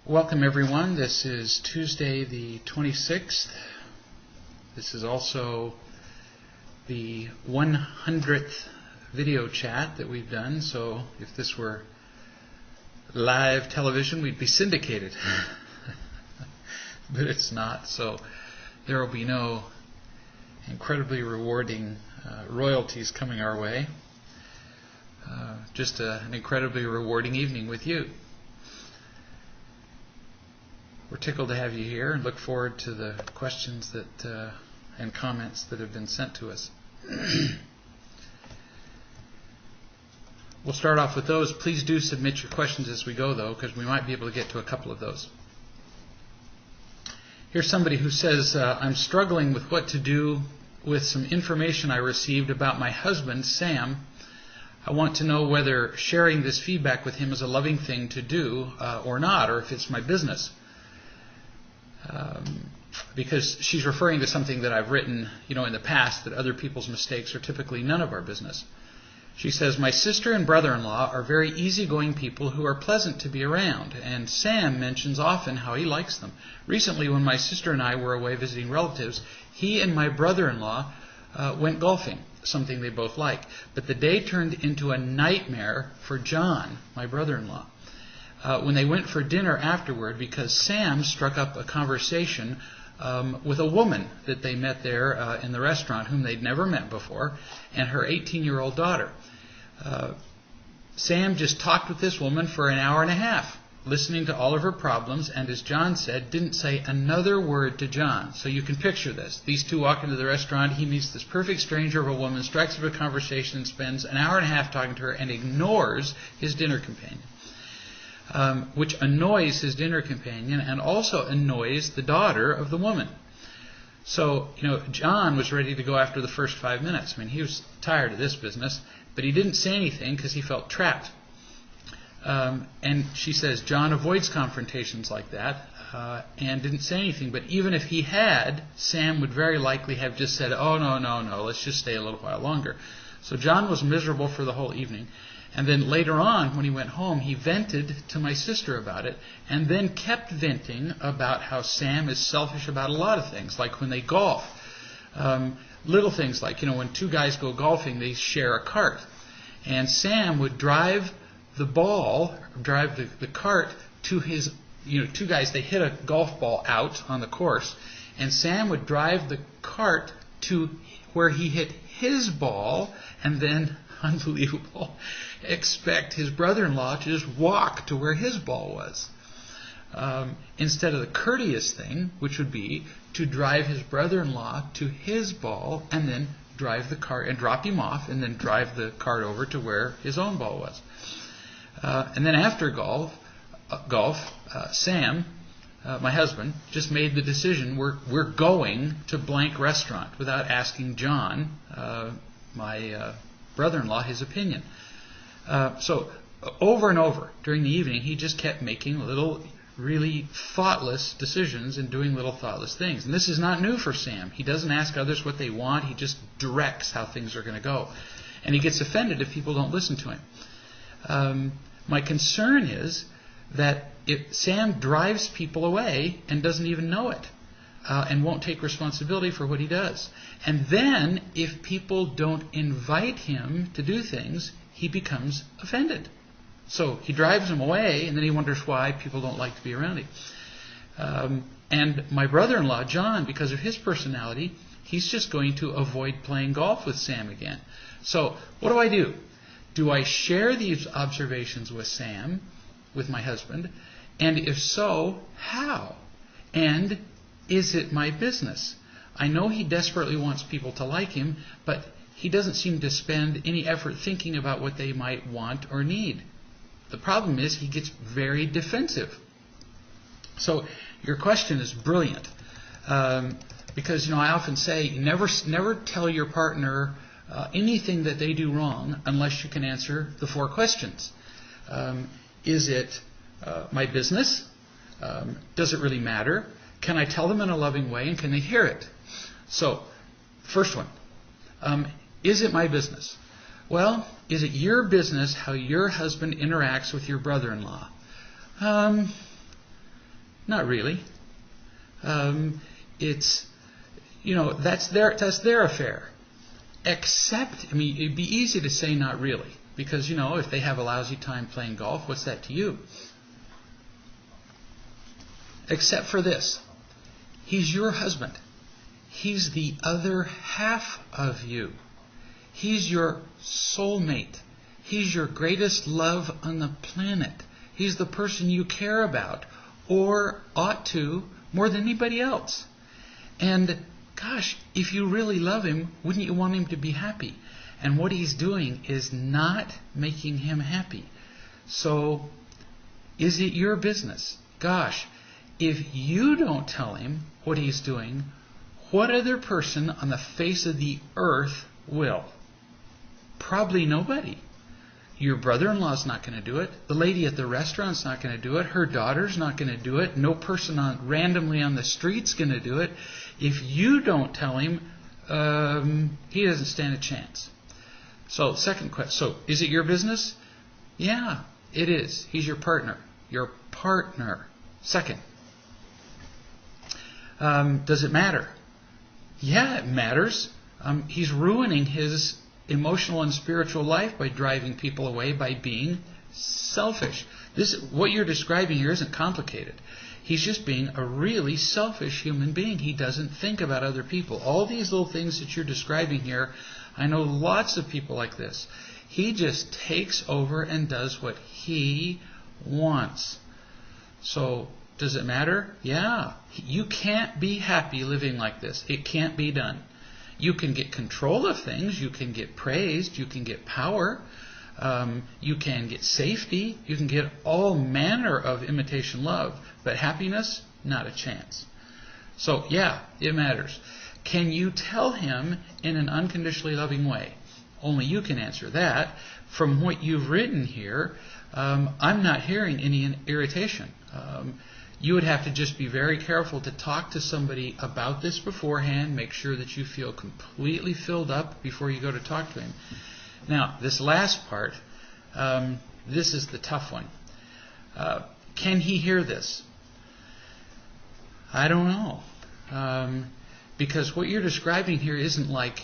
Welcome everyone. This is Tuesday the 26th. This is also the 100th video chat that we've done, so if this were live television we'd be syndicated. But it's not, so there will be no incredibly rewarding royalties coming our way. Just an incredibly rewarding evening with you. We're tickled to have you here and look forward to the questions that and comments that have been sent to us. We'll start off with those. Please do submit your questions as we go, though, because we might be able to get to a couple of those. Here's somebody who says, I'm struggling with what to do with some information I received about my husband, Sam. I want to know whether sharing this feedback with him is a loving thing to do or not, or if it's my business. Because she's referring to something that I've written, in the past, that other people's mistakes are typically none of our business. She says, my sister and brother-in-law are very easygoing people who are pleasant to be around, and Sam mentions often how he likes them. Recently, when my sister and I were away visiting relatives, he and my brother-in-law went golfing, something they both like. But the day turned into a nightmare for John, my brother-in-law. When they went for dinner afterward, because Sam struck up a conversation with a woman that they met there in the restaurant, whom they'd never met before, and her 18-year-old daughter. Sam just talked with this woman for an hour and a half, listening to all of her problems, and as John said, didn't say another word to John. So you can picture this. These two walk into the restaurant, he meets this perfect stranger of a woman, strikes up a conversation, and spends an hour and a half talking to her, and ignores his dinner companion. Which annoys his dinner companion and also annoys the daughter of the woman. So, John was ready to go after the first 5 minutes. He was tired of this business, but he didn't say anything because he felt trapped. And she says John avoids confrontations like that and didn't say anything. But even if he had, Sam would very likely have just said, oh, no, let's just stay a little while longer. So John was miserable for the whole evening. And then later on, when he went home, he vented to my sister about it, and then kept venting about how Sam is selfish about a lot of things, like when they golf. Little things like, when two guys go golfing, they share a cart. And Sam would drive the cart to his, two guys, they hit a golf ball out on the course, and Sam would drive the cart to where he hit his ball, and then, unbelievable, expect his brother-in-law to just walk to where his ball was. Instead of the courteous thing, which would be to drive his brother-in-law to his ball and then drive the cart and drop him off and then drive the cart over to where his own ball was. And then after golf, Sam, my husband, just made the decision, we're going to blank restaurant without asking John, my brother-in-law, his opinion. So over and over during the evening, he just kept making little, really thoughtless decisions and doing little thoughtless things. And this is not new for Sam. He doesn't ask others what they want. He just directs how things are going to go. And he gets offended if people don't listen to him. My concern is that if Sam drives people away and doesn't even know it, and won't take responsibility for what he does. And then, if people don't invite him to do things, he becomes offended. So he drives them away, and then he wonders why people don't like to be around him. And my brother-in-law, John, because of his personality, he's just going to avoid playing golf with Sam again. So what do? Do I share these observations with Sam, with my husband? And if so, how? And is it my business? I know he desperately wants people to like him, but he doesn't seem to spend any effort thinking about what they might want or need. The problem is he gets very defensive. So your question is brilliant. Because I often say never tell your partner anything that they do wrong unless you can answer the 4 questions. Is it my business? Does it really matter? Can I tell them in a loving way, and can they hear it? So, first one, is it my business? Well, is it your business how your husband interacts with your brother-in-law? Not really. It's, that's their affair. Except, it'd be easy to say not really. Because, if they have a lousy time playing golf, what's that to you? Except for this. He's your husband. He's the other half of you. He's your soulmate. He's your greatest love on the planet. He's the person you care about, or ought to, more than anybody else. And gosh, if you really love him, wouldn't you want him to be happy? And what he's doing is not making him happy. So, is it your business? Gosh, if you don't tell him what he's doing, what other person on the face of the earth will? Probably nobody. Your brother-in-law's not going to do it. The lady at the restaurant's not going to do it. Her daughter's not going to do it. No person randomly on the street's going to do it. If you don't tell him, he doesn't stand a chance. So, second question. So, is it your business? Yeah, it is. He's your partner. Your partner. Second. Does it matter? Yeah, it matters. He's ruining his emotional and spiritual life by driving people away, by being selfish. What you're describing here isn't complicated. He's just being a really selfish human being. He doesn't think about other people. All these little things that you're describing here, I know lots of people like this. He just takes over and does what he wants. So, does it matter? Yeah. You can't be happy living like this. It can't be done. You can get control of things. You can get praised. You can get power. You can get safety. You can get all manner of imitation love. But happiness, not a chance. So, yeah, it matters. Can you tell him in an unconditionally loving way? Only you can answer that. From what you've written here, I'm not hearing any irritation. You would have to just be very careful to talk to somebody about this beforehand. Make sure that you feel completely filled up before you go to talk to him. Now, this last part, this is the tough one. Can he hear this? I don't know. Because what you're describing here isn't like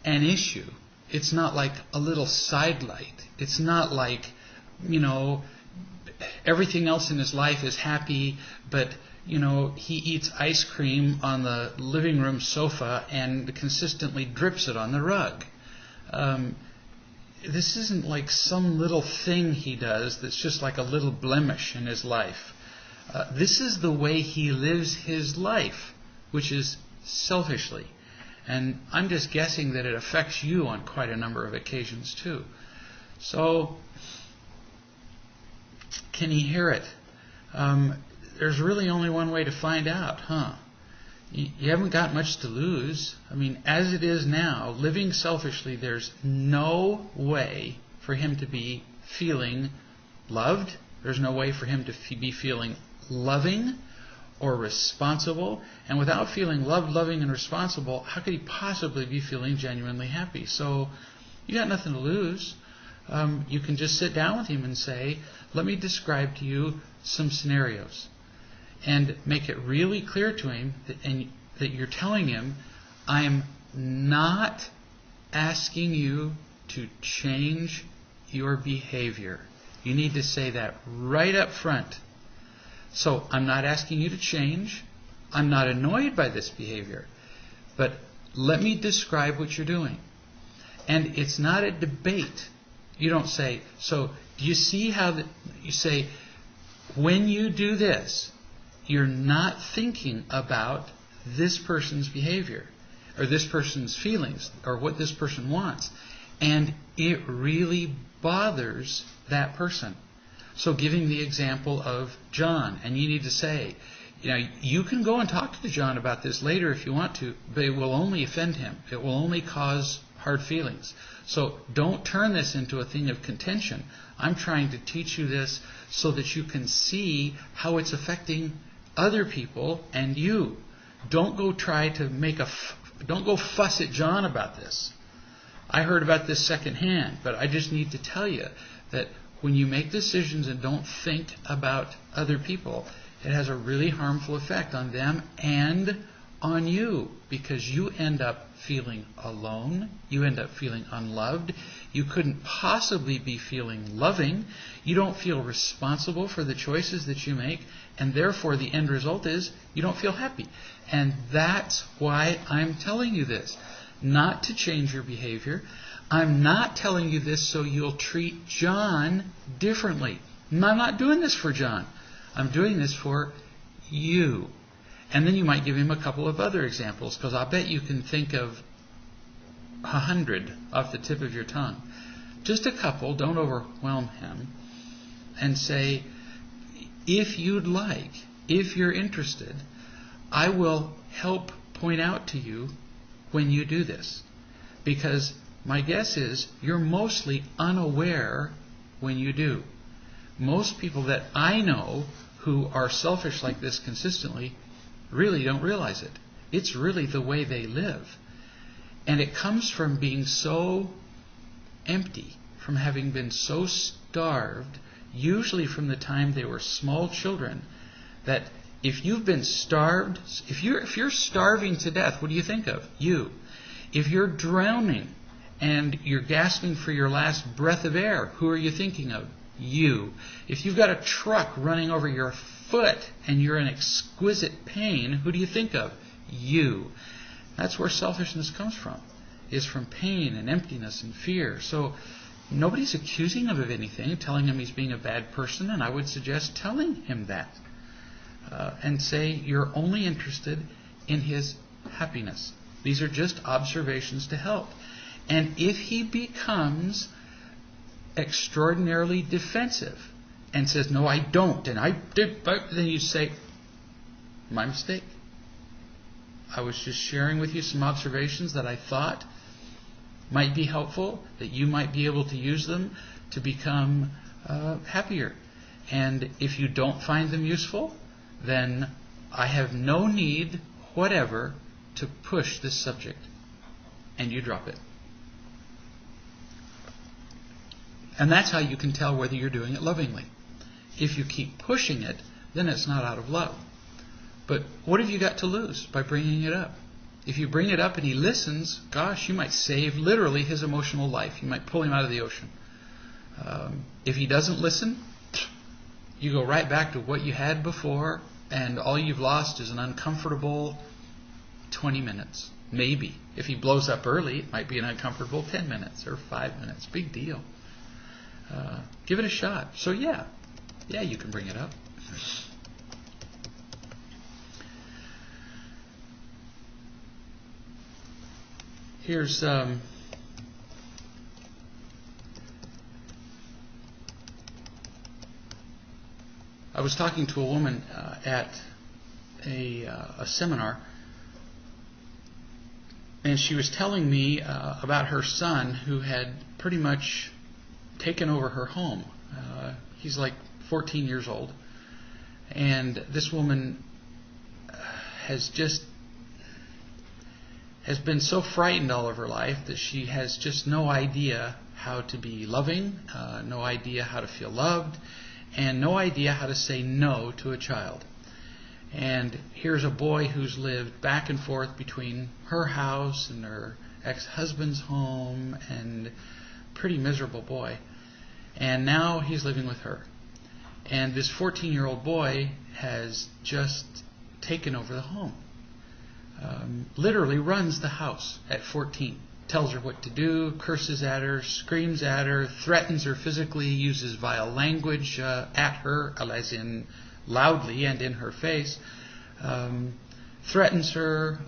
an issue. It's not like a little sidelight. It's not like, everything else in his life is happy, but, he eats ice cream on the living room sofa and consistently drips it on the rug. This isn't like some little thing he does that's just like a little blemish in his life. This is the way he lives his life, which is selfishly. And I'm just guessing that it affects you on quite a number of occasions too. So, can he hear it? There's really only one way to find out, huh? You haven't got much to lose. As it is now, living selfishly, there's no way for him to be feeling loved. There's no way for him to be feeling loving or responsible. And without feeling loved, loving, and responsible, how could he possibly be feeling genuinely happy? So you got nothing to lose. You can just sit down with him and say, let me describe to you some scenarios. And make it really clear to him that you're telling him, I'm not asking you to change your behavior. You need to say that right up front. So, I'm not asking you to change. I'm not annoyed by this behavior. But let me describe what you're doing. And it's not a debate. You don't say, so do you see how you say, when you do this, you're not thinking about this person's behavior or this person's feelings or what this person wants. And it really bothers that person. So giving the example of John, and you need to say, you can go and talk to John about this later if you want to, but it will only offend him. It will only cause hard feelings. So don't turn this into a thing of contention. I'm trying to teach you this so that you can see how it's affecting other people and you. Don't go try to don't go fuss at John about this. I heard about this secondhand, but I just need to tell you that when you make decisions and don't think about other people, it has a really harmful effect on them and on you, because you end up feeling alone, you end up feeling unloved, you couldn't possibly be feeling loving, you don't feel responsible for the choices that you make, and therefore the end result is you don't feel happy. And that's why I'm telling you this. Not to change your behavior. I'm not telling you this so you'll treat John differently. I'm not doing this for John. I'm doing this for you. And then you might give him a couple of other examples, because I'll bet you can think of 100 off the tip of your tongue. Just a couple, don't overwhelm him, and say, if you'd like, if you're interested, I will help point out to you when you do this. Because my guess is you're mostly unaware when you do. Most people that I know who are selfish like this consistently really don't realize it. It's really the way they live. And it comes from being so empty, from having been so starved, usually from the time they were small children, that if you've been starved, if you're starving to death, what do you think of? You. If you're drowning and you're gasping for your last breath of air, who are you thinking of? You. If you've got a truck running over your foot and you're in exquisite pain, who do you think of? You. That's where selfishness comes from, is from pain and emptiness and fear. So nobody's accusing him of anything, telling him he's being a bad person, and I would suggest telling him that. And say you're only interested in his happiness. These are just observations to help. And if he becomes extraordinarily defensive and says, no, I don't, and I did, then you say, my mistake. I was just sharing with you some observations that I thought might be helpful, that you might be able to use them to become happier. And if you don't find them useful, then I have no need whatever to push this subject. And you drop it. And that's how you can tell whether you're doing it lovingly. If you keep pushing it, then it's not out of love. But what have you got to lose by bringing it up? If you bring it up and he listens, gosh, you might save literally his emotional life. You might pull him out of the ocean. If he doesn't listen, you go right back to what you had before, and all you've lost is an uncomfortable 20 minutes. Maybe. If he blows up early, it might be an uncomfortable 10 minutes or 5 minutes. Big deal. Give it a shot. So yeah, you can bring it up. Here's I was talking to a woman at a seminar, and she was telling me about her son who had pretty much taken over her home. He's like 14 years old, and this woman has been so frightened all of her life that she has just no idea how to be loving, no idea how to feel loved, and no idea how to say no to a child. And here's a boy who's lived back and forth between her house and her ex-husband's home, and pretty miserable boy. And now he's living with her. And this 14-year-old boy has just taken over the home. Literally runs the house at 14. Tells her what to do, curses at her, screams at her, threatens her physically, uses vile language at her, as in loudly and in her face, threatens her,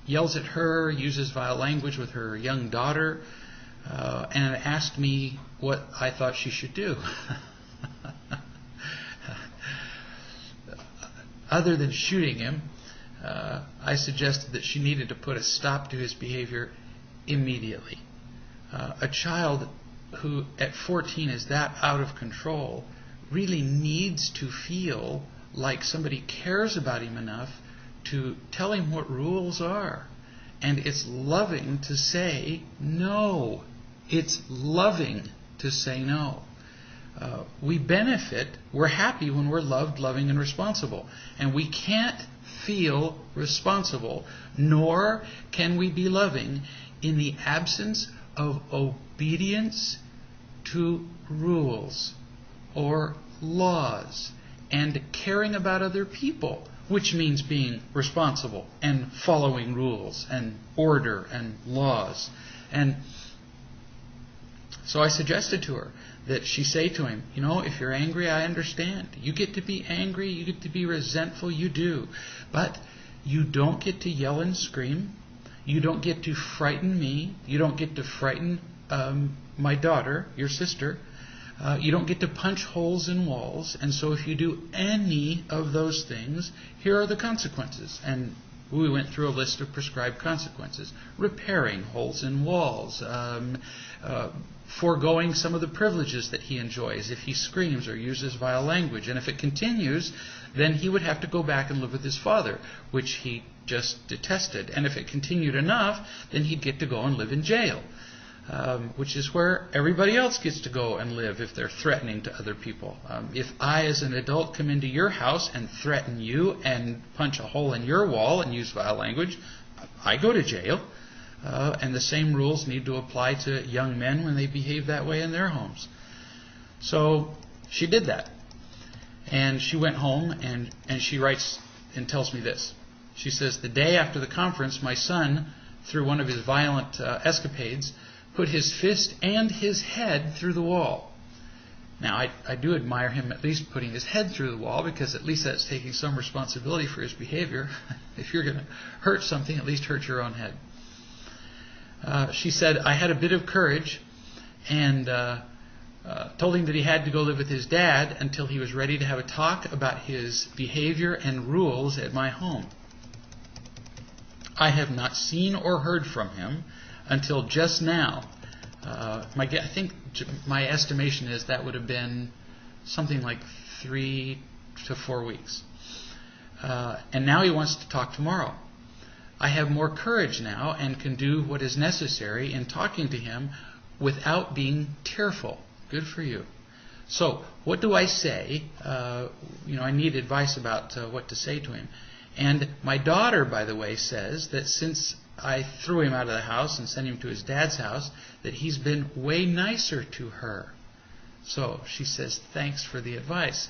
yells at her, uses vile language with her young daughter, and asked me what I thought she should do. Other than shooting him, I suggested that she needed to put a stop to his behavior immediately. A child who at 14 is that out of control really needs to feel like somebody cares about him enough to tell him what rules are. And it's loving to say no. It's loving to say no. We benefit, we're happy when we're loved, loving, and responsible. And we can't feel responsible, nor can we be loving in the absence of obedience to rules or laws and caring about other people, which means being responsible and following rules and order and laws. And so I suggested to her that she say to him, you know, if you're angry, I understand. You get to be angry, you get to be resentful, you do. But you don't get to yell and scream. You don't get to frighten me. You don't get to frighten my daughter, your sister. You don't get to punch holes in walls. And so if you do any of those things, here are the consequences. And we went through a list of prescribed consequences. Repairing holes in walls. Foregoing some of the privileges that he enjoys if he screams or uses vile language. And if it continues, then he would have to go back and live with his father, which he just detested. And if it continued enough, then he'd get to go and live in jail, which is where everybody else gets to go and live if they're threatening to other people. If I, as an adult, come into your house and threaten you and punch a hole in your wall and use vile language, I go to jail. And the same rules need to apply to young men when they behave that way in their homes. So she did that. And she went home and she writes and tells me this. She says, the day after the conference, my son, through one of his violent escapades, put his fist and his head through the wall. Now, I do admire him at least putting his head through the wall, because at least that's taking some responsibility for his behavior. If you're going to hurt something, at least hurt your own head. She said, I had a bit of courage and told him that he had to go live with his dad until he was ready to have a talk about his behavior and rules at my home. I have not seen or heard from him until just now. I think my estimation is that would have been something like 3 to 4 weeks. And now he wants to talk tomorrow. I have more courage now and can do what is necessary in talking to him without being tearful. Good for you. So, what do I say? I need advice about what to say to him. And my daughter, by the way, says that since I threw him out of the house and sent him to his dad's house, that he's been way nicer to her. So she says, thanks for the advice.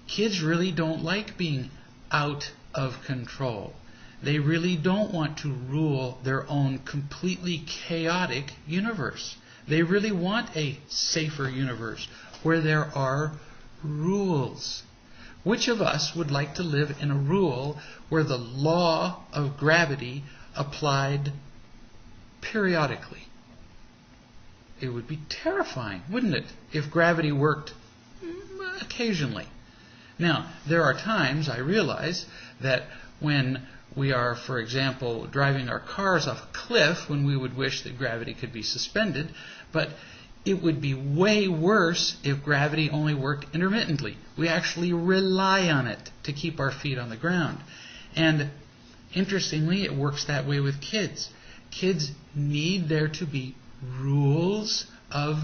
Kids really don't like being out of control. They really don't want to rule their own completely chaotic universe. They really want a safer universe where there are rules. Which of us would like to live in a rule where the law of gravity applied periodically? It would be terrifying, wouldn't it, if gravity worked occasionally? Now, there are times, I realize, that when we are, for example, driving our cars off a cliff, when we would wish that gravity could be suspended, but it would be way worse if gravity only worked intermittently. We actually rely on it to keep our feet on the ground. And interestingly, it works that way with kids. Kids need there to be rules of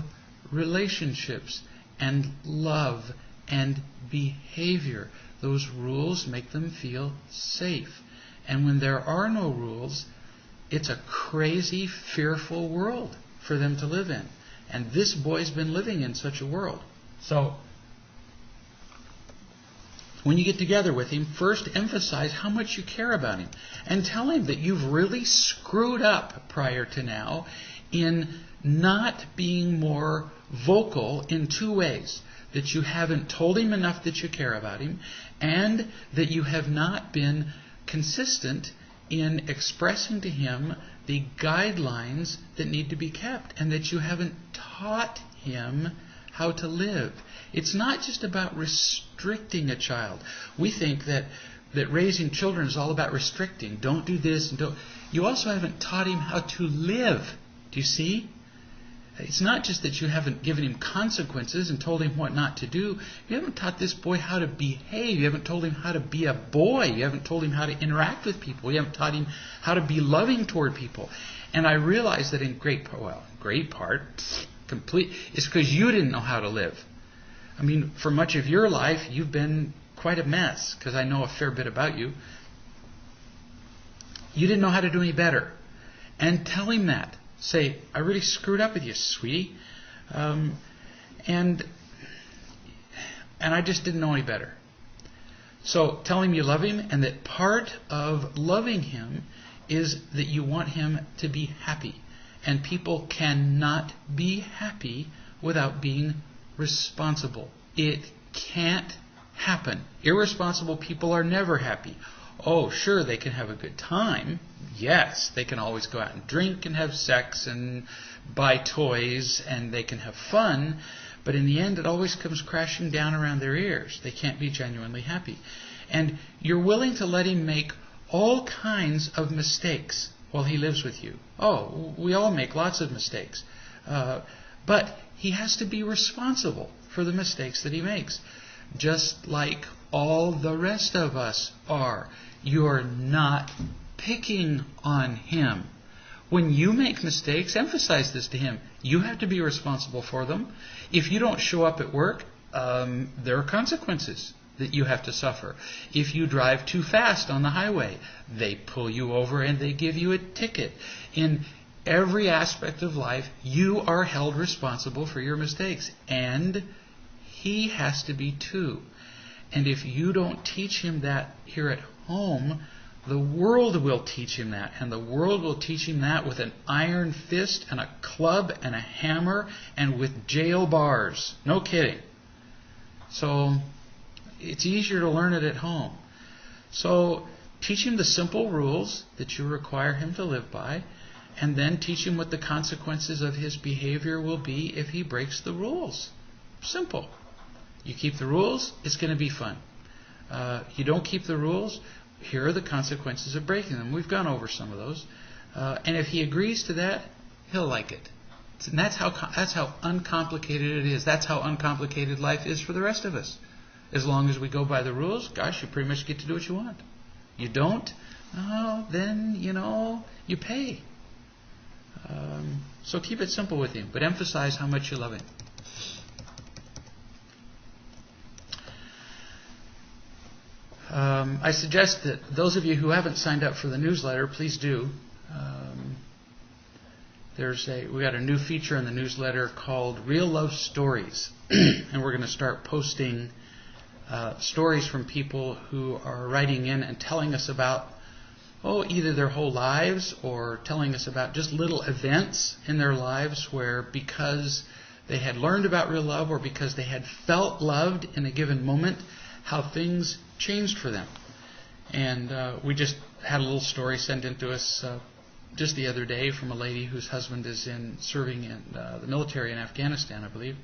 relationships and love and behavior. Those rules make them feel safe. And when there are no rules, it's a crazy, fearful world for them to live in. And this boy's been living in such a world. So, when you get together with him, first emphasize how much you care about him. And tell him that you've really screwed up prior to now in not being more vocal in 2 ways. That you haven't told him enough that you care about him, and that you have not been consistent in expressing to him the guidelines that need to be kept, and that you haven't taught him how to live. It's not just about restricting a child. We think that raising children is all about restricting. Don't do this and don't. You also haven't taught him how to live. Do you see? It's not just that you haven't given him consequences and told him what not to do. You haven't taught this boy how to behave. You haven't told him how to be a boy. You haven't told him how to interact with people. You haven't taught him how to be loving toward people. And I realize that in great part, It's because you didn't know how to live. I mean, for much of your life, you've been quite a mess, because I know a fair bit about you. You didn't know how to do any better. And tell him that. Say, I really screwed up with you, sweetie. And I just didn't know any better. So tell him you love him, and that part of loving him is that you want him to be happy. And people cannot be happy without being responsible. It can't happen. Irresponsible people are never happy. Oh, sure, they can have a good time. Yes, they can always go out and drink and have sex and buy toys, and they can have fun. But in the end, it always comes crashing down around their ears. They can't be genuinely happy. And you're willing to let him make all kinds of mistakes while he lives with you. Oh, we all make lots of mistakes. But he has to be responsible for the mistakes that he makes, just like all the rest of us are. You're not picking on him. When you make mistakes, emphasize this to him. You have to be responsible for them. If you don't show up at work, there are consequences that you have to suffer. If you drive too fast on the highway, they pull you over and they give you a ticket. In every aspect of life, you are held responsible for your mistakes. And he has to be too. And if you don't teach him that here at home, the world will teach him that. And the world will teach him that with an iron fist and a club and a hammer and with jail bars. No kidding. So it's easier to learn it at home. So teach him the simple rules that you require him to live by, and then teach him what the consequences of his behavior will be if he breaks the rules. Simple. You keep the rules, it's going to be fun. You don't keep the rules, here are the consequences of breaking them. We've gone over some of those. And if he agrees to that, he'll like it. And that's how uncomplicated it is. That's how uncomplicated life is for the rest of us. As long as we go by the rules, gosh, you pretty much get to do what you want. You don't, then, you pay. So keep it simple with him, but emphasize how much you love him. I suggest that those of you who haven't signed up for the newsletter, please do. We got a new feature in the newsletter called Real Love Stories, and we're going to start posting stories from people who are writing in and telling us about either their whole lives or telling us about just little events in their lives where, because they had learned about real love or because they had felt loved in a given moment, how things changed for them. And we just had a little story sent in to us just the other day from a lady whose husband is serving in the military in Afghanistan, I believe,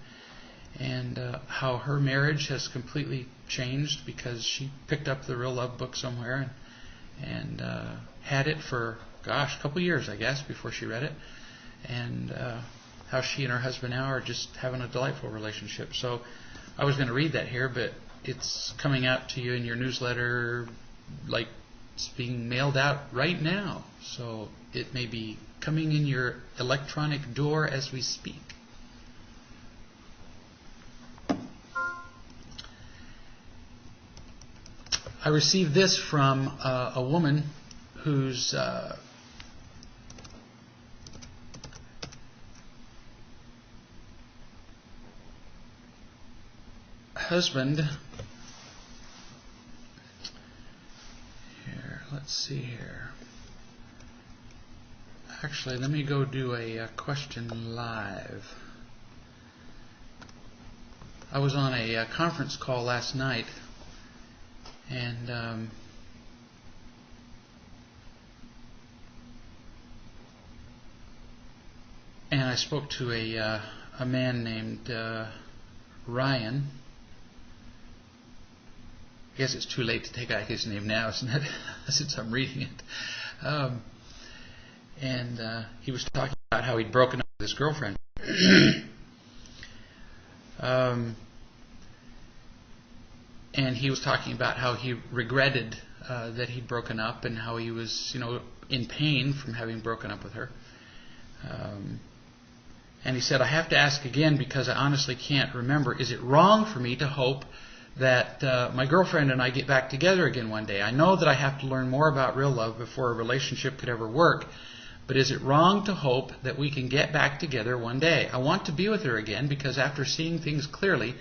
and how her marriage has completely changed because she picked up the Real Love book somewhere and had it for, a couple years, I guess, before she read it, and how she and her husband now are just having a delightful relationship. So I was going to read that here, but it's coming out to you in your newsletter like it's being mailed out right now. So it may be coming in your electronic door as we speak. I received this from a woman whose husband, let's see here. Actually, let me go do a question live. I was on a conference call last night, and I spoke to a man named Ryan. I guess it's too late to take out his name now, isn't it? Since I'm reading it. And he was talking about how he'd broken up with his girlfriend. And he was talking about how he regretted that he'd broken up and how he was, in pain from having broken up with her. And he said, I have to ask again because I honestly can't remember. Is it wrong for me to hope that my girlfriend and I get back together again one day? I know that I have to learn more about real love before a relationship could ever work. But is it wrong to hope that we can get back together one day? I want to be with her again because after seeing things clearly,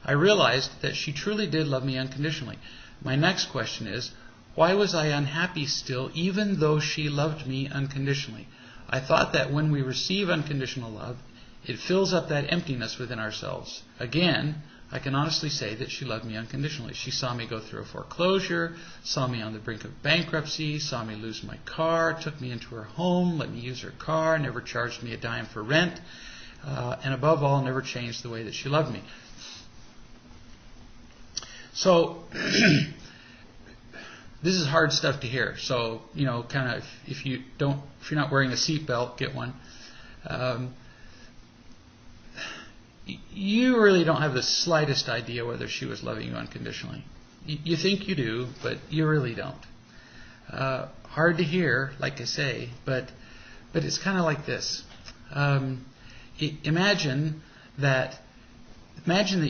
I realized that she truly did love me unconditionally. My next question is, why was I unhappy still even though she loved me unconditionally? I thought that when we receive unconditional love, it fills up that emptiness within ourselves. Again, I can honestly say that she loved me unconditionally. She saw me go through a foreclosure, saw me on the brink of bankruptcy, saw me lose my car, took me into her home, let me use her car, never charged me a dime for rent, and above all, never changed the way that she loved me. So, this is hard stuff to hear. So, kind of, if you're not wearing a seatbelt, get one. You really don't have the slightest idea whether she was loving you unconditionally. You think you do, but you really don't. Hard to hear, like I say, but it's kind of like this. Imagine that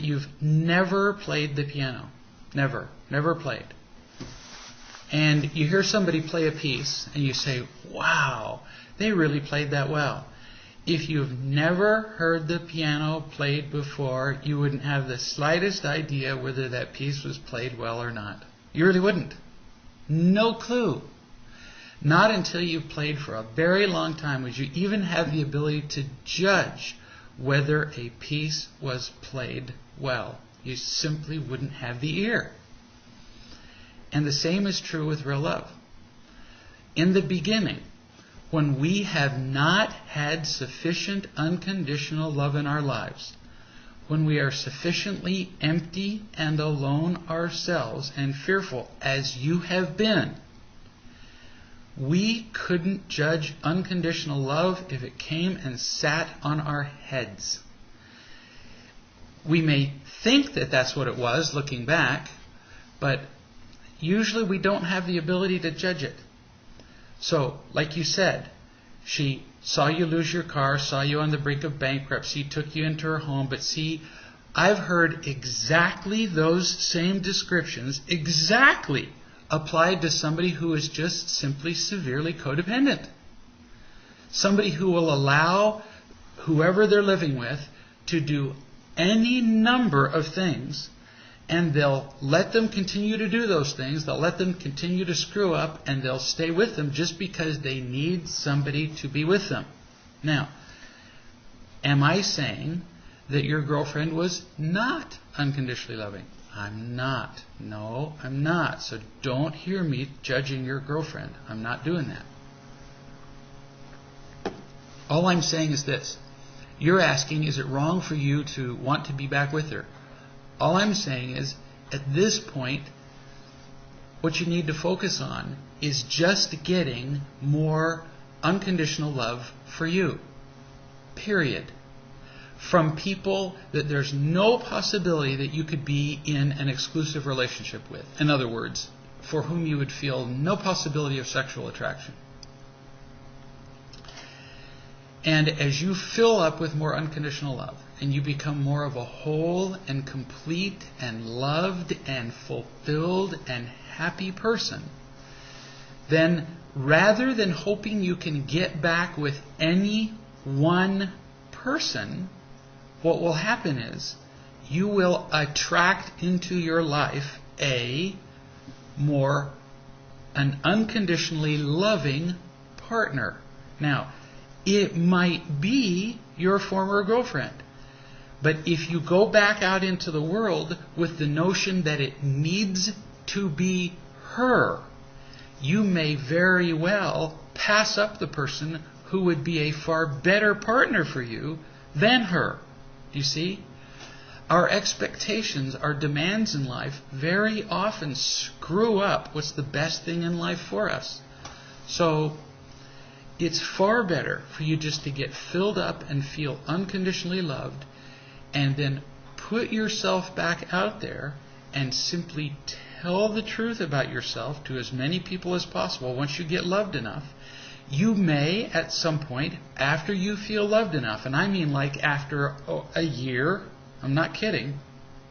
you've never played the piano. Never played. And you hear somebody play a piece, and you say, wow, they really played that well. If you've never heard the piano played before, you wouldn't have the slightest idea whether that piece was played well or not. You really wouldn't. No clue. Not until you've played for a very long time would you even have the ability to judge whether a piece was played well. You simply wouldn't have the ear. And the same is true with real love. In the beginning, when we have not had sufficient unconditional love in our lives, when we are sufficiently empty and alone ourselves and fearful, as you have been, we couldn't judge unconditional love if it came and sat on our heads. We may think that that's what it was looking back, but usually we don't have the ability to judge it. So, like you said, she saw you lose your car, saw you on the brink of bankruptcy, took you into her home. But see, I've heard exactly those same descriptions, exactly applied to somebody who is just simply severely codependent. Somebody who will allow whoever they're living with to do any number of things, and they'll let them continue to do those things. They'll let them continue to screw up, and they'll stay with them just because they need somebody to be with them. Now, am I saying that your girlfriend was not unconditionally loving? I'm not. No, I'm not. So don't hear me judging your girlfriend. I'm not doing that. All I'm saying is this. You're asking, is it wrong for you to want to be back with her? All I'm saying is, at this point, what you need to focus on is just getting more unconditional love for you. Period. From people that there's no possibility that you could be in an exclusive relationship with. In other words, for whom you would feel no possibility of sexual attraction. And as you fill up with more unconditional love, and you become more of a whole and complete and loved and fulfilled and happy person, then rather than hoping you can get back with any one person, what will happen is you will attract into your life an unconditionally loving partner. Now, it might be your former girlfriend. But if you go back out into the world with the notion that it needs to be her, you may very well pass up the person who would be a far better partner for you than her. Do you see? Our expectations, our demands in life very often screw up what's the best thing in life for us. So it's far better for you just to get filled up and feel unconditionally loved, and then put yourself back out there and simply tell the truth about yourself to as many people as possible. Once you get loved enough, You may, at some point, after you feel loved enough, and I mean like after a year, I'm not kidding,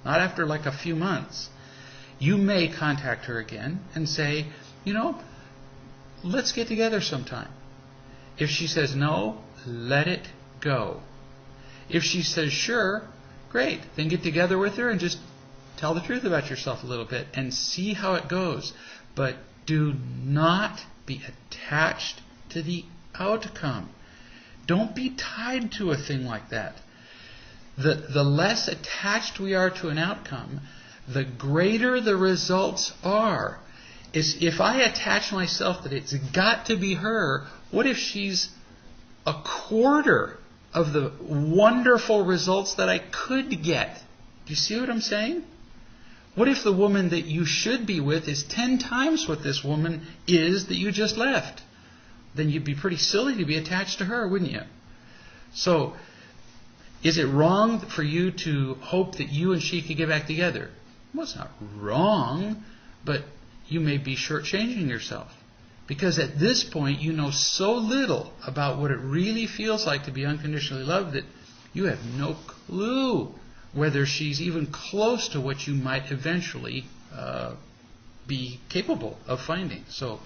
not after like a few months, you may contact her again and say, let's get together sometime. If she says no, let it go. If she says sure, great, then get together with her and just tell the truth about yourself a little bit and see how it goes. But do not be attached to the outcome. Don't be tied to a thing like that. The less attached we are to an outcome, the greater the results are. If I attach myself that it's got to be her, what if she's a quarter of the wonderful results that I could get? Do you see what I'm saying? What if the woman that you should be with is 10 times what this woman is that you just left? Then you'd be pretty silly to be attached to her, wouldn't you? So, is it wrong for you to hope that you and she could get back together? Well, it's not wrong, but you may be shortchanging yourself. Because at this point, you know so little about what it really feels like to be unconditionally loved that you have no clue whether she's even close to what you might eventually be capable of finding. So,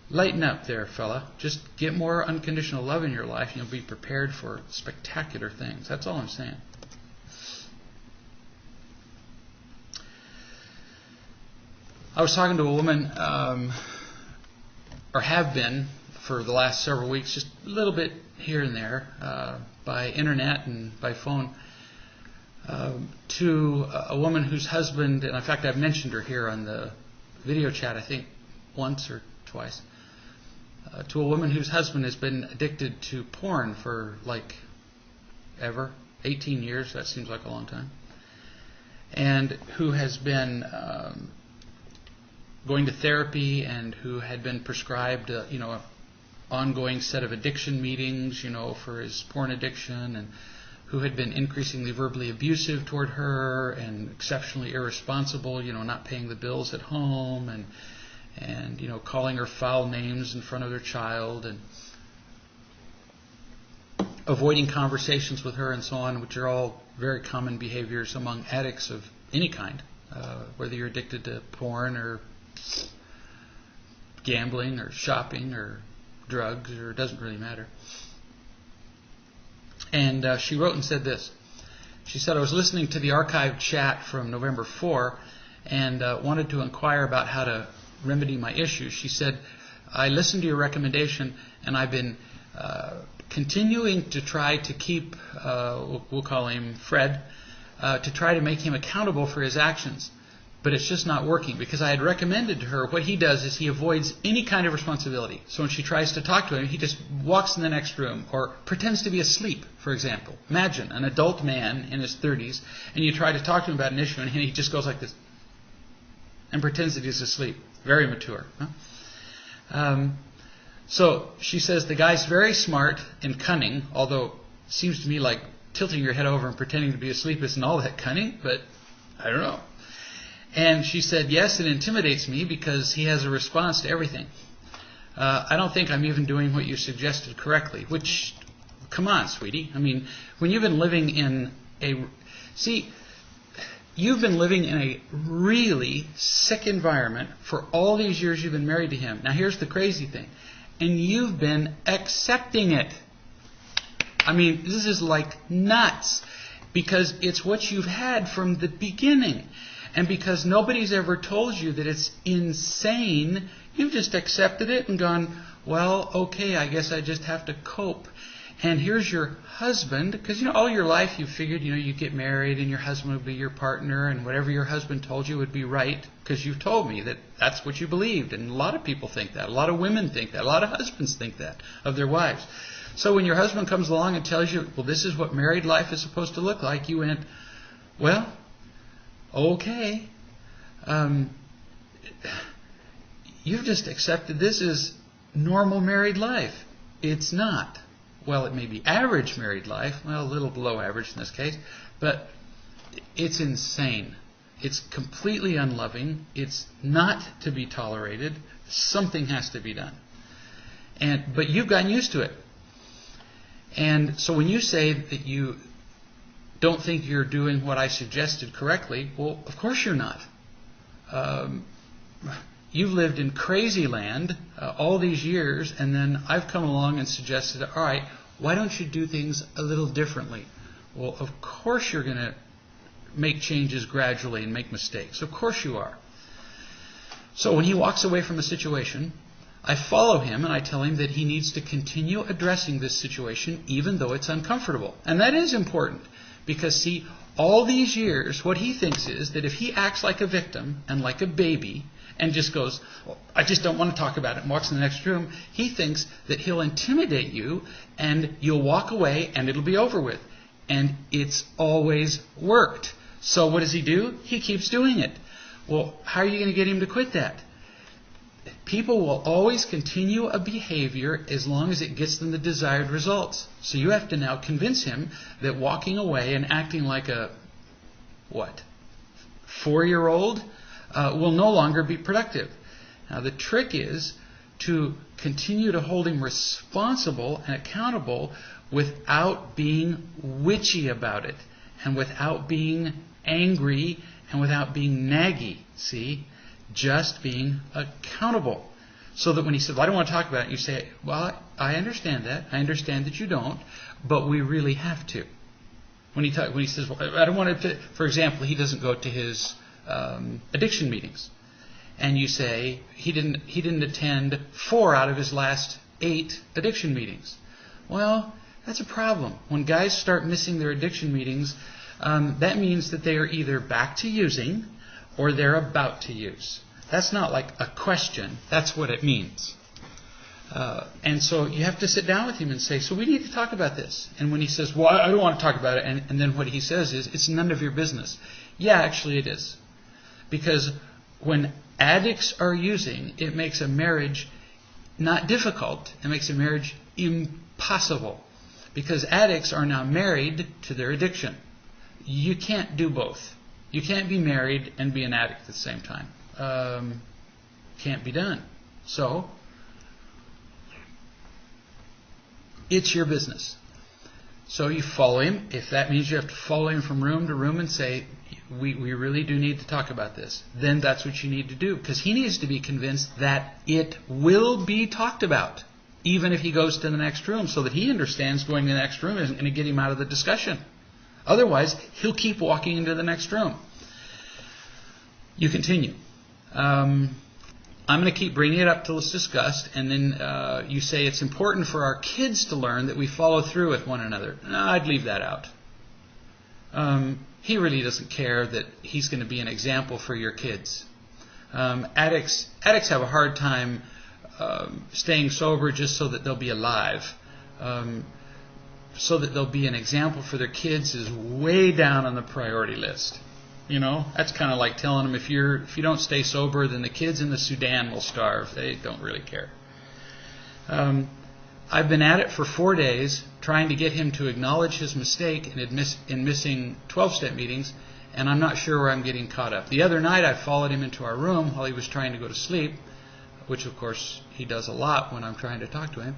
lighten up there, fella. Just get more unconditional love in your life and you'll be prepared for spectacular things. That's all I'm saying. I was talking to a woman, or have been for the last several weeks, just a little bit here and there, by internet and by phone, to a woman whose husband, and in fact I've mentioned her here on the video chat, I think once or twice, to a woman whose husband has been addicted to porn for like ever, 18 years, that seems like a long time, and who has been going to therapy and who had been prescribed an ongoing set of addiction meetings, for his porn addiction, and who had been increasingly verbally abusive toward her and exceptionally irresponsible, not paying the bills at home and calling her foul names in front of their child and avoiding conversations with her and so on, which are all very common behaviors among addicts of any kind, whether you're addicted to porn or gambling or shopping or drugs, or it doesn't really matter. And she wrote and said this. She said, I was listening to the archived chat from November 4 and wanted to inquire about how to remedy my issues. She said, I listened to your recommendation and I've been continuing to try to keep, we'll call him Fred, to try to make him accountable for his actions. But it's just not working because I had recommended to her what he does is he avoids any kind of responsibility. So when she tries to talk to him, he just walks in the next room or pretends to be asleep, for example. Imagine an adult man in his 30s and you try to talk to him about an issue and he just goes like this and pretends that he's asleep. Very mature. Huh? So she says the guy's very smart and cunning, although it seems to me like tilting your head over and pretending to be asleep isn't all that cunning, but I don't know. And she said, yes, it intimidates me because he has a response to everything. I don't think I'm even doing what you suggested correctly, which, come on, sweetie. I mean, when you've been living in you've been living in a really sick environment for all these years you've been married to him. Now, here's the crazy thing. And you've been accepting it. I mean, this is like nuts because it's what you've had from the beginning. And because nobody's ever told you that it's insane, you've just accepted it and gone, well, okay, I guess I just have to cope. And here's your husband, because all your life you figured, you'd get married and your husband would be your partner and whatever your husband told you would be right because you've told me that that's what you believed. And a lot of people think that. A lot of women think that. A lot of husbands think that of their wives. So when your husband comes along and tells you, well, this is what married life is supposed to look like, you went, well, okay, you've just accepted this as normal married life. It's not. Well, it may be average married life, well, a little below average in this case, but it's insane. It's completely unloving. It's not to be tolerated. Something has to be done. But you've gotten used to it. And so when you say that you don't think you're doing what I suggested correctly, well, of course you're not. You've lived in crazy land all these years, and then I've come along and suggested, all right, why don't you do things a little differently? Well, of course you're going to make changes gradually and make mistakes. Of course you are. So when he walks away from a situation, I follow him and I tell him that he needs to continue addressing this situation even though it's uncomfortable. And that is important because, see, all these years, what he thinks is that if he acts like a victim and like a baby and just goes, well, I just don't want to talk about it, and walks in the next room, he thinks that he'll intimidate you and you'll walk away and it'll be over with. And it's always worked. So what does he do? He keeps doing it. Well, how are you going to get him to quit that? People will always continue a behavior as long as it gets them the desired results. So you have to now convince him that walking away and acting like a, 4-year-old will no longer be productive. Now the trick is to continue to hold him responsible and accountable without being witchy about it, and without being angry, and without being naggy. See? Just being accountable. So that when he says, well, I don't want to talk about it, you say, well, I understand that. I understand that you don't, but we really have to. When he says, well, I don't want to, for example, he doesn't go to his addiction meetings. And you say, he didn't attend 4 out of his last 8 addiction meetings. Well, that's a problem. When guys start missing their addiction meetings, that means that they are either back to using or they're about to use. That's not like a question. That's what it means. And so you have to sit down with him and say, so we need to talk about this. And when he says, well, I don't want to talk about it, and then what he says is, it's none of your business. Yeah, actually it is. Because when addicts are using, it makes a marriage not difficult. It makes a marriage impossible. Because addicts are now married to their addiction. You can't do both. You can't be married and be an addict at the same time. Can't be done. So, it's your business. So you follow him. If that means you have to follow him from room to room and say, we really do need to talk about this, then that's what you need to do. Because he needs to be convinced that it will be talked about, even if he goes to the next room, so that he understands going to the next room isn't going to get him out of the discussion. Otherwise, he'll keep walking into the next room. You continue. I'm going to keep bringing it up till it's discussed, and then you say it's important for our kids to learn that we follow through with one another. No, I'd leave that out. He really doesn't care that he's going to be an example for your kids. Addicts have a hard time staying sober just so that they'll be alive. So that they'll be an example for their kids is way down on the priority list. You know, that's kind of like telling them if you don't stay sober, then the kids in the Sudan will starve. They don't really care. I've been at it for 4 days trying to get him to acknowledge his mistake in missing 12-step meetings, and I'm not sure where I'm getting caught up. The other night I followed him into our room while he was trying to go to sleep, which of course he does a lot when I'm trying to talk to him,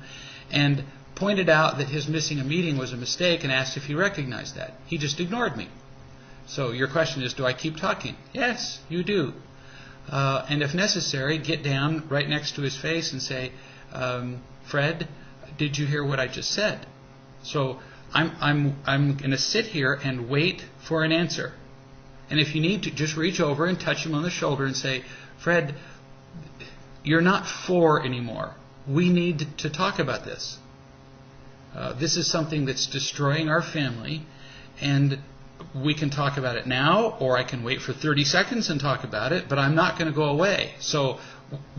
and pointed out that his missing a meeting was a mistake and asked if he recognized that. He just ignored me. So your question is, do I keep talking? Yes, you do. And if necessary, get down right next to his face and say, Fred, did you hear what I just said? So I'm going to sit here and wait for an answer. And if you need to, just reach over and touch him on the shoulder and say, Fred, you're not 4 anymore. We need to talk about this. This is something that's destroying our family, and we can talk about it now, or I can wait for 30 seconds and talk about it, but I'm not going to go away. So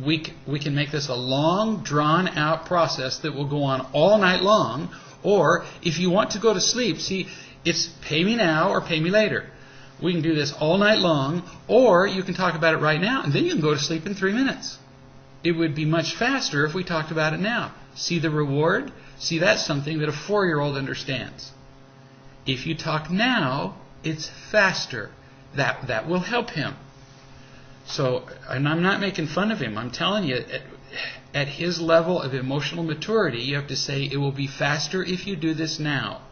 we can make this a long, drawn-out process that will go on all night long, or if you want to go to sleep, see, it's pay me now or pay me later. We can do this all night long, or you can talk about it right now, and then you can go to sleep in 3 minutes. It would be much faster if we talked about it now. See the reward? See, that's something that a 4-year-old understands. If you talk now, it's faster. That will help him. So, and I'm not making fun of him. I'm telling you, at his level of emotional maturity, you have to say, it will be faster if you do this now.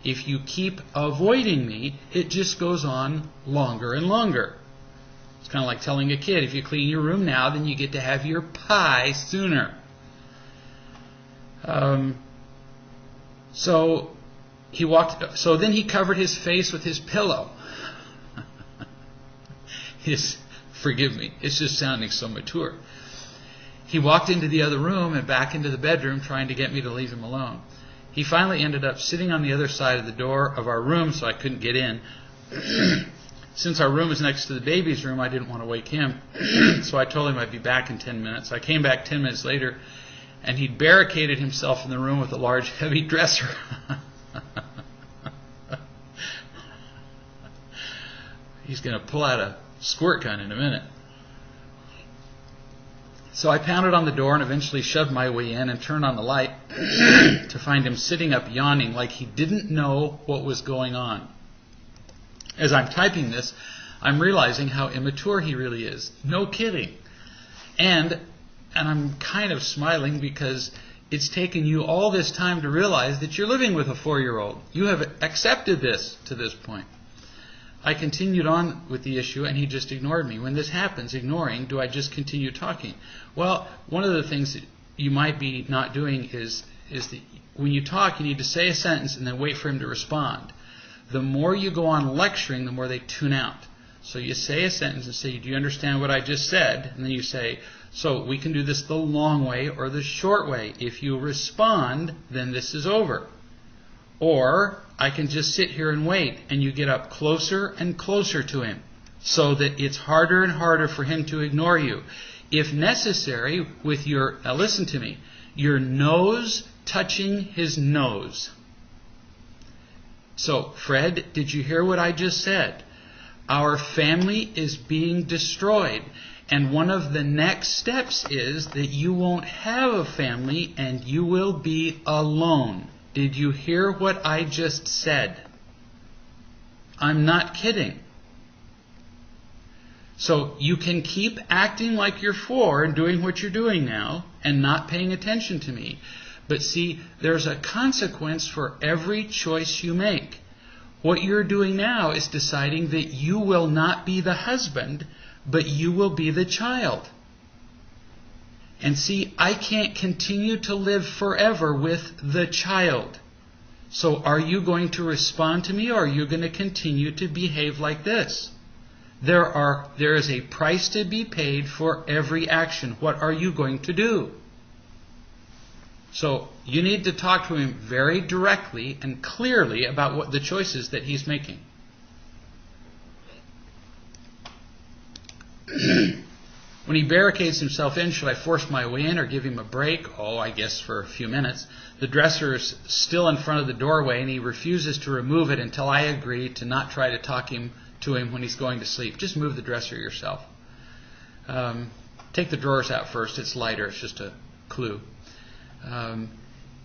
If you keep avoiding me, it just goes on longer and longer. It's kind of like telling a kid, if you clean your room now, then you get to have your pie sooner. So then he covered his face with his pillow. Forgive me, it's just sounding so mature. He walked into the other room and back into the bedroom, trying to get me to leave him alone. He finally ended up sitting on the other side of the door of our room so I couldn't get in. Since our room is next to the baby's room, I didn't want to wake him. So I told him I'd be back in 10 minutes. I came back 10 minutes later, and he'd barricaded himself in the room with a large, heavy dresser. He's going to pull out a squirt gun in a minute. So I pounded on the door and eventually shoved my way in and turned on the light to find him sitting up yawning like he didn't know what was going on. As I'm typing this, I'm realizing how immature he really is. No kidding. And I'm kind of smiling because it's taken you all this time to realize that you're living with a 4-year-old. You have accepted this to this point. I continued on with the issue and he just ignored me. When this happens, ignoring, do I just continue talking? Well, one of the things that you might be not doing is that when you talk, you need to say a sentence and then wait for him to respond. The more you go on lecturing, the more they tune out. So you say a sentence and say, do you understand what I just said? And then you say, so we can do this the long way or the short way. If you respond, then this is over. Or I can just sit here and wait, and you get up closer and closer to him so that it's harder and harder for him to ignore you. If necessary, with your, now listen to me, your nose touching his nose. So, Fred, did you hear what I just said? Our family is being destroyed, and one of the next steps is that you won't have a family and you will be alone. Did you hear what I just said? I'm not kidding. So you can keep acting like you're 4 and doing what you're doing now and not paying attention to me. But see, there's a consequence for every choice you make. What you're doing now is deciding that you will not be the husband, but you will be the child. And see, I can't continue to live forever with the child. So are you going to respond to me, or are you going to continue to behave like this? There is a price to be paid for every action. What are you going to do? So you need to talk to him very directly and clearly about what the choices that he's making. When he barricades himself in, should I force my way in or give him a break? Oh, I guess for a few minutes. The dresser is still in front of the doorway, and he refuses to remove it until I agree to not try to talk to him when he's going to sleep. Just move the dresser yourself. Take the drawers out first. It's lighter. It's just a clue.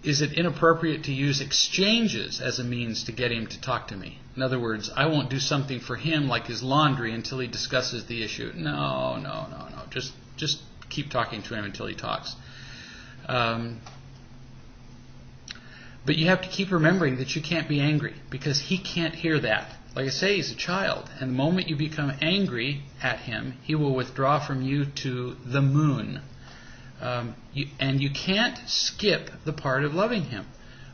Is it inappropriate to use exchanges as a means to get him to talk to me? In other words, I won't do something for him like his laundry until he discusses the issue. No. Just keep talking to him until he talks. But you have to keep remembering that you can't be angry because he can't hear that. Like I say, he's a child. And the moment you become angry at him, he will withdraw from you to the moon. And you can't skip the part of loving him,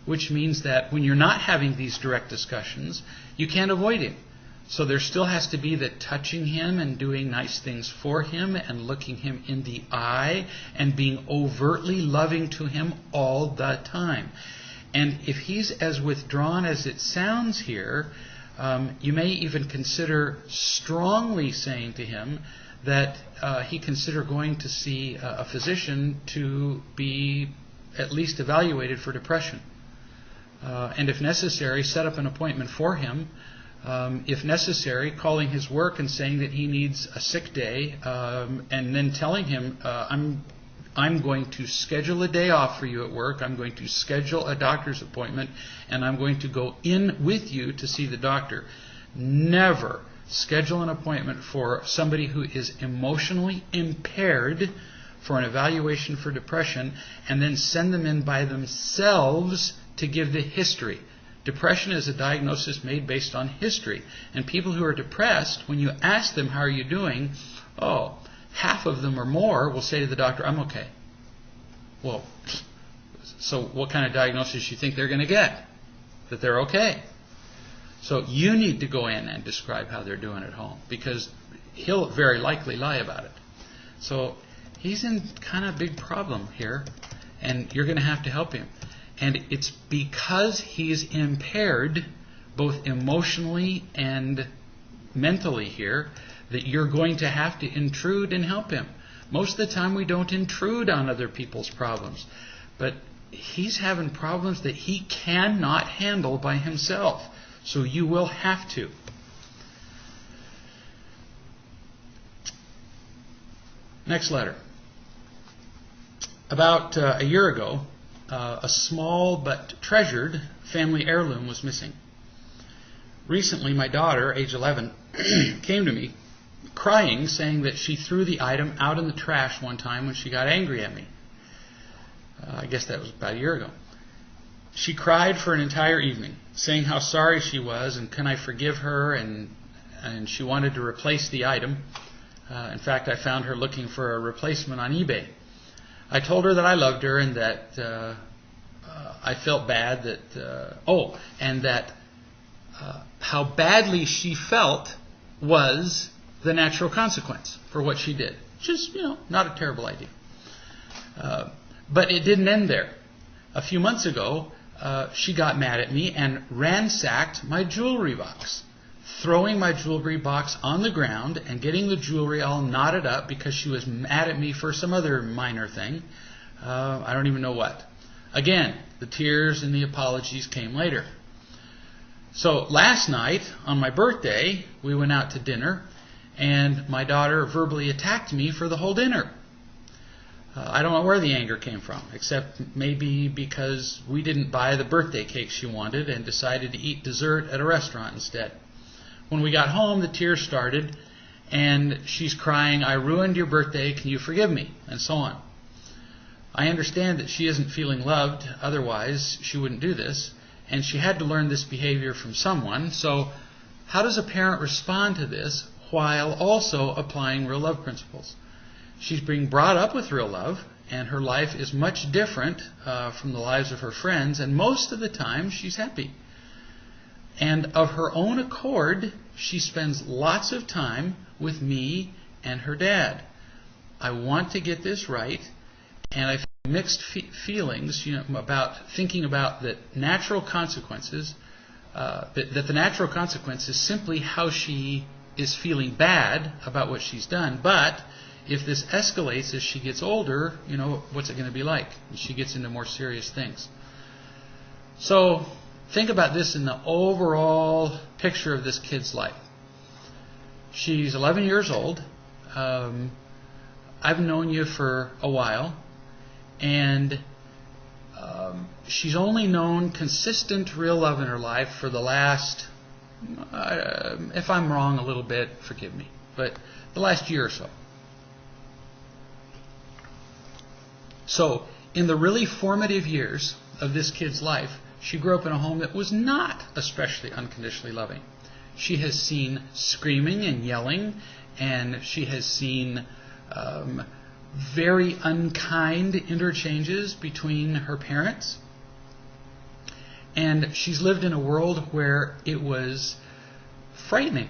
which means that when you're not having these direct discussions, you can't avoid him. So there still has to be the touching him and doing nice things for him and looking him in the eye and being overtly loving to him all the time. And if he's as withdrawn as it sounds here, you may even consider strongly saying to him that he consider going to see a physician to be at least evaluated for depression. And if necessary, set up an appointment for him. If necessary, calling his work and saying that he needs a sick day, and then telling him, I'm going to schedule a day off for you at work, I'm going to schedule a doctor's appointment, and I'm going to go in with you to see the doctor. Never schedule an appointment for somebody who is emotionally impaired for an evaluation for depression and then send them in by themselves to give the history. Depression is a diagnosis made based on history. And people who are depressed, when you ask them, how are you doing? Oh, half of them or more will say to the doctor, I'm okay. Well, so what kind of diagnosis do you think they're going to get? That they're okay. So you need to go in and describe how they're doing at home, because he'll very likely lie about it. So he's in kind of a big problem here, and you're going to have to help him. And it's because he's impaired both emotionally and mentally here that you're going to have to intrude and help him. Most of the time we don't intrude on other people's problems. But he's having problems that he cannot handle by himself. So you will have to. Next letter. About a year ago, a small but treasured family heirloom was missing. Recently, my daughter, age 11, came to me crying, saying that she threw the item out in the trash one time when she got angry at me. I guess that was about a year ago. She cried for an entire evening, saying how sorry she was and can I forgive her, and she wanted to replace the item. In fact, I found her looking for a replacement on eBay. I told her that I loved her and that I felt bad that how badly she felt was the natural consequence for what she did. Just, not a terrible idea. But it didn't end there. A few months ago, she got mad at me and ransacked my jewelry box, throwing my jewelry box on the ground and getting the jewelry all knotted up because she was mad at me for some other minor thing. I don't even know what. Again, the tears and the apologies came later. So last night, on my birthday, we went out to dinner, and my daughter verbally attacked me for the whole dinner. I don't know where the anger came from, except maybe because we didn't buy the birthday cake she wanted and decided to eat dessert at a restaurant instead. When we got home, the tears started, and she's crying, I ruined your birthday, can you forgive me? And so on. I understand that she isn't feeling loved, otherwise she wouldn't do this, and she had to learn this behavior from someone. So how does a parent respond to this while also applying real love principles? She's being brought up with real love, and her life is much different from the lives of her friends, and most of the time she's happy. And of her own accord, she spends lots of time with me and her dad. I want to get this right, and I feel mixed feelings about thinking about that natural consequences, that the natural consequence is simply how she is feeling bad about what she's done. But if this escalates as she gets older, what's it going to be like? She gets into more serious things. So think about this in the overall picture of this kid's life. She's 11 years old. I've known you for a while, and she's only known consistent real love in her life for the last, if I'm wrong a little bit, forgive me, but the last year or so. So, in the really formative years of this kid's life, she grew up in a home that was not especially unconditionally loving. She has seen screaming and yelling, and she has seen very unkind interchanges between her parents. And she's lived in a world where it was frightening,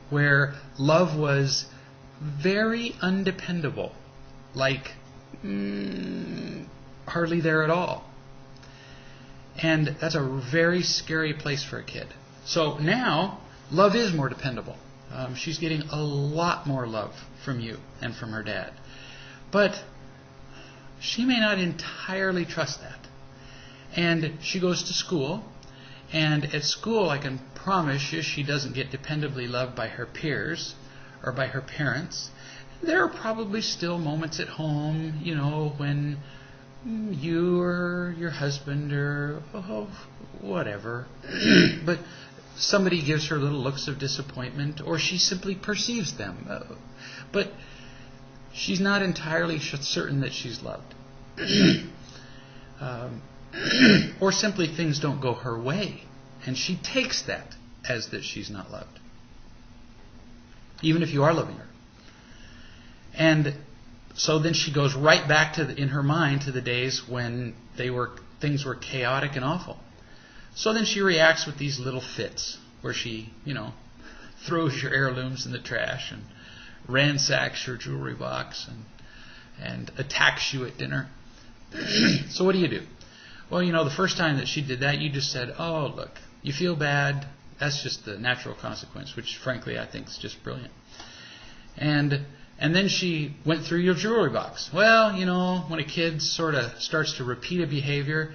where love was very undependable, like hardly there at all. And that's a very scary place for a kid. So now, love is more dependable. She's getting a lot more love from you and from her dad. But she may not entirely trust that. And she goes to school, and at school I can promise you she doesn't get dependably loved by her peers or by her parents. There are probably still moments at home, when you or your husband or whatever, but somebody gives her little looks of disappointment, or she simply perceives them. But she's not entirely certain that she's loved. Or simply things don't go her way, and she takes that as that she's not loved, even if you are loving her. And so then she goes right back to in her mind to the days when things were chaotic and awful. So then she reacts with these little fits where she, throws your heirlooms in the trash and ransacks your jewelry box and attacks you at dinner. So what do? Well, the first time that she did that, you just said, oh, look, you feel bad. That's just the natural consequence, which frankly I think is just brilliant. And then she went through your jewelry box. Well, when a kid sort of starts to repeat a behavior,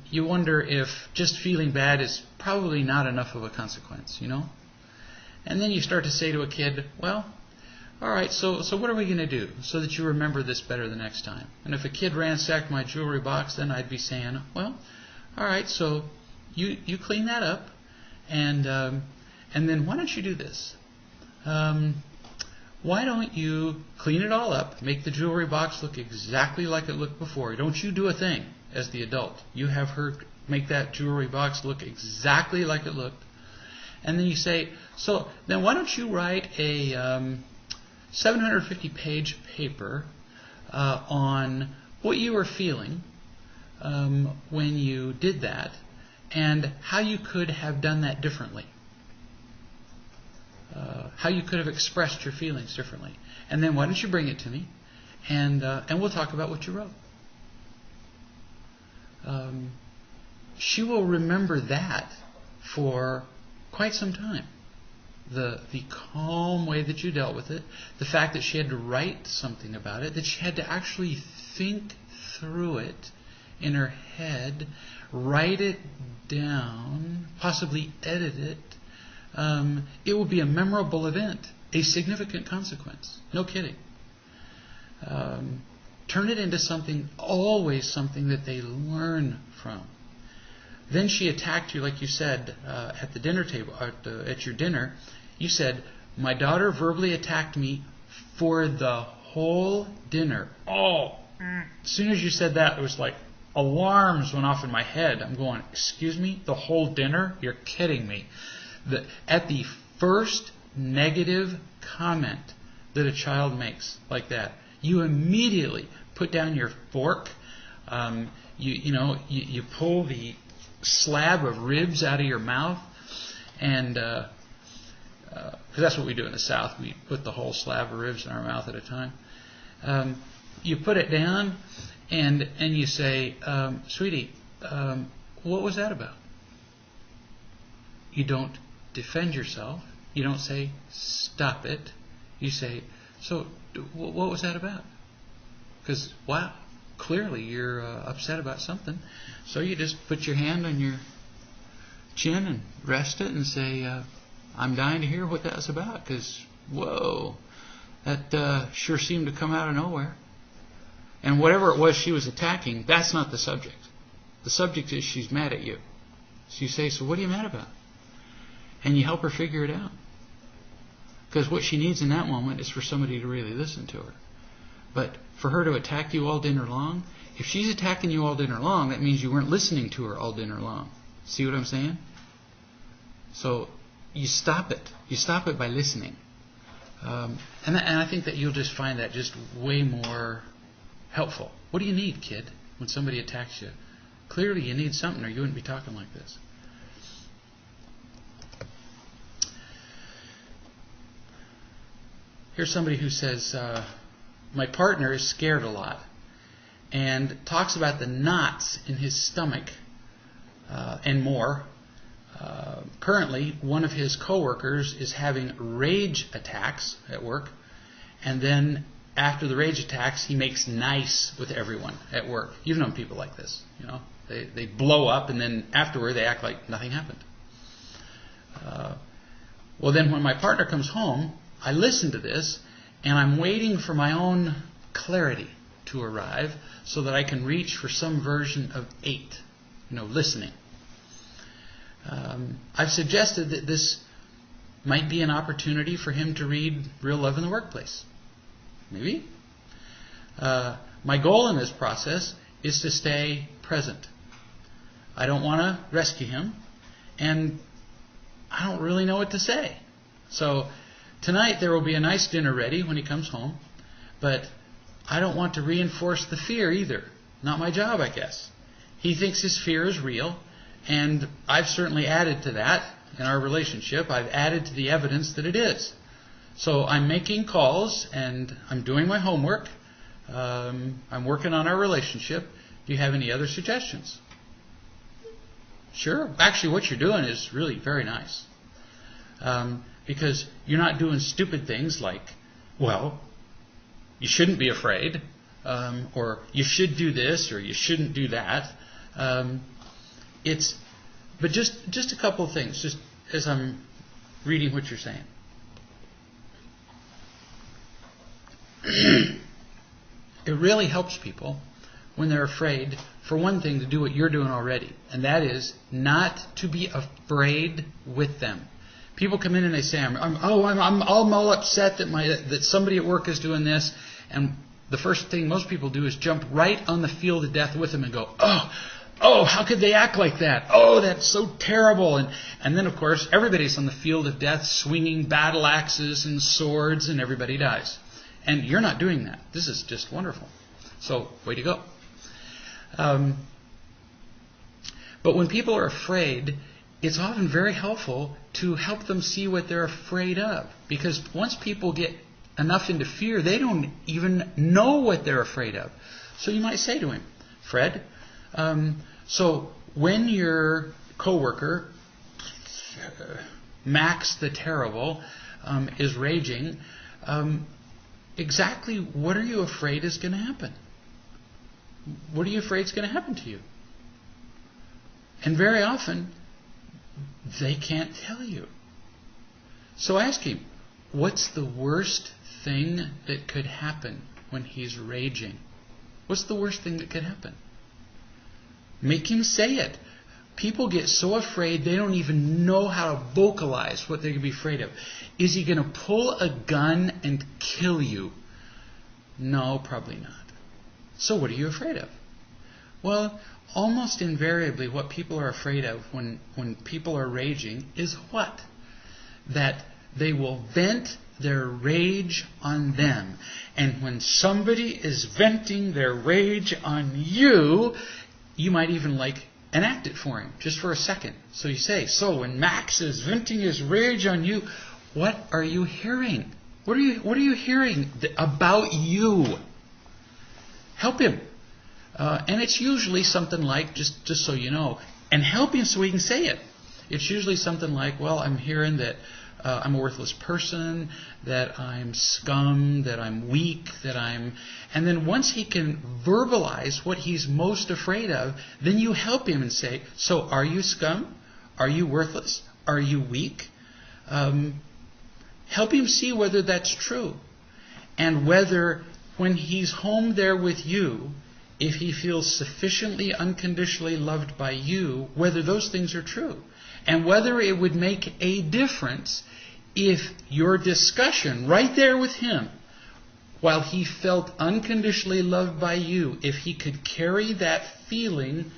you wonder if just feeling bad is probably not enough of a consequence, And then you start to say to a kid, well, all right, so what are we going to do so that you remember this better the next time? And if a kid ransacked my jewelry box, then I'd be saying, well, all right, so you clean that up, and then why don't you do this? Why don't you clean it all up, make the jewelry box look exactly like it looked before? Don't you do a thing as the adult. You have her make that jewelry box look exactly like it looked. And then you say, so then why don't you write a 750-page paper on what you were feeling when you did that and how you could have done that differently. How you could have expressed your feelings differently. And then why don't you bring it to me and we'll talk about what you wrote. She will remember that for quite some time. The calm way that you dealt with it, the fact that she had to write something about it, that she had to actually think through it in her head, write it down, possibly edit it. It will be a memorable event, a significant consequence. No kidding. Turn it into something, always something that they learn from. Then she attacked you, like you said, at the dinner table, at your dinner. You said, my daughter verbally attacked me for the whole dinner. Oh, as soon as you said that, it was like alarms went off in my head. I'm going, excuse me, the whole dinner? You're kidding me. At the first negative comment that a child makes like that, you immediately put down your fork. You pull the slab of ribs out of your mouth, and because that's what we do in the South, we put the whole slab of ribs in our mouth at a time. You put it down, and you say, sweetie, what was that about? You don't defend yourself. You don't say, stop it. You say, so what was that about? Because, wow, clearly you're upset about something. So you just put your hand on your chin and rest it and say, I'm dying to hear what that was about, because, whoa, that sure seemed to come out of nowhere. And whatever it was she was attacking, that's not the subject. The subject is she's mad at you. So you say, so what are you mad about? And you help her figure it out. Because what she needs in that moment is for somebody to really listen to her. But for her to attack you all dinner long, if she's attacking you all dinner long, that means you weren't listening to her all dinner long. See what I'm saying? So you stop it. You stop it by listening. And I think that you'll just find that just way more helpful. What do you need, kid, when somebody attacks you? Clearly you need something or you wouldn't be talking like this. Here's somebody who says, my partner is scared a lot and talks about the knots in his stomach and more. Currently, one of his coworkers is having rage attacks at work, and then after the rage attacks, he makes nice with everyone at work. You've known people like this, you know. They blow up, and then afterward they act like nothing happened. Well, then when my partner comes home, I listen to this, and I'm waiting for my own clarity to arrive so that I can reach for some version of 8, listening. I've suggested that this might be an opportunity for him to read Real Love in the Workplace. Maybe. My goal in this process is to stay present. I don't want to rescue him, and I don't really know what to say. So tonight there will be a nice dinner ready when he comes home, but I don't want to reinforce the fear either. Not my job, I guess. He thinks his fear is real, and I've certainly added to that in our relationship. I've added to the evidence that it is. So I'm making calls, and I'm doing my homework. I'm working on our relationship. Do you have any other suggestions? Sure. Actually, what you're doing is really very nice. Because you're not doing stupid things like, well, you shouldn't be afraid, or you should do this, or you shouldn't do that. But just a couple of things, just as I'm reading what you're saying. It really helps people when they're afraid, for one thing, to do what you're doing already, and that is not to be afraid with them. People come in and they say, I'm all upset that somebody at work is doing this, and the first thing most people do is jump right on the field of death with them and go, oh, how could they act like that? Oh, that's so terrible. And then, of course, everybody's on the field of death swinging battle axes and swords, and everybody dies. And you're not doing that. This is just wonderful. So, way to go. But when people are afraid, it's often very helpful to help them see what they're afraid of. Because once people get enough into fear, they don't even know what they're afraid of. So you might say to him, Fred, so when your coworker, Max the Terrible, is raging, exactly what are you afraid is going to happen? What are you afraid is going to happen to you? And very often, they can't tell you. So ask him, what's the worst thing that could happen when he's raging? What's the worst thing that could happen? Make him say it. People get so afraid they don't even know how to vocalize what they could be afraid of. Is he going to pull a gun and kill you? No, probably not. So what are you afraid of? Well, almost invariably what people are afraid of when people are raging is what? That they will vent their rage on them. And when somebody is venting their rage on you, you might even enact it for him, just for a second. So you say, so when Max is venting his rage on you, what are you hearing? What are you hearing about you? Help him. And it's usually something like, just so you know, and help him so he can say it. It's usually something like, well, I'm hearing that I'm a worthless person, that I'm scum, that I'm weak, and then once he can verbalize what he's most afraid of, then you help him and say, so are you scum? Are you worthless? Are you weak? Help him see whether that's true. And whether when he's home there with you, if he feels sufficiently unconditionally loved by you, whether those things are true. And whether it would make a difference if your discussion right there with him, while he felt unconditionally loved by you, if he could carry that feeling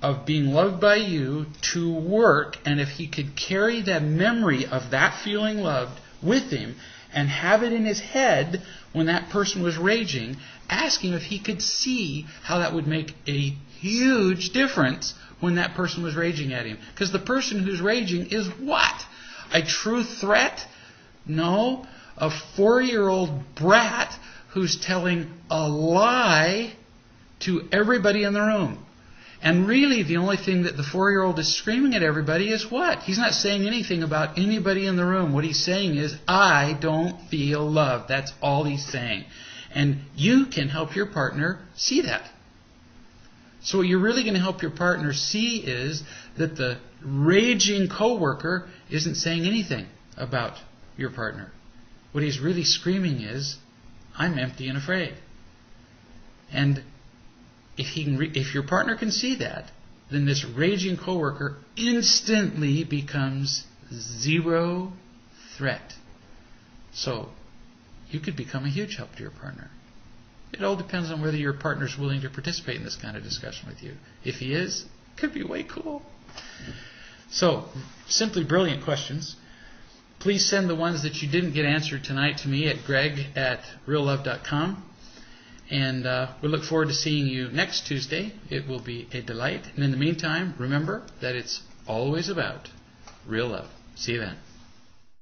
of being loved by you to work, and if he could carry that memory of that feeling loved with him and have it in his head when that person was raging, ask him if he could see how that would make a huge difference when that person was raging at him. Because the person who's raging is what? A true threat? No. A 4-year-old brat who's telling a lie to everybody in the room. And really the only thing that the 4-year-old is screaming at everybody is what? He's not saying anything about anybody in the room. What he's saying is, I don't feel loved. That's all he's saying. And you can help your partner see that. So what you're really going to help your partner see is that the raging coworker isn't saying anything about your partner. What he's really screaming is, I'm empty and afraid. And if your partner can see that, then this raging coworker instantly becomes zero threat. So you could become a huge help to your partner. It all depends on whether your partner's willing to participate in this kind of discussion with you. If he is, it could be way cool. So, simply brilliant questions. Please send the ones that you didn't get answered tonight to me at greg@reallove.com. And we look forward to seeing you next Tuesday. It will be a delight. And in the meantime, remember that it's always about real love. See you then.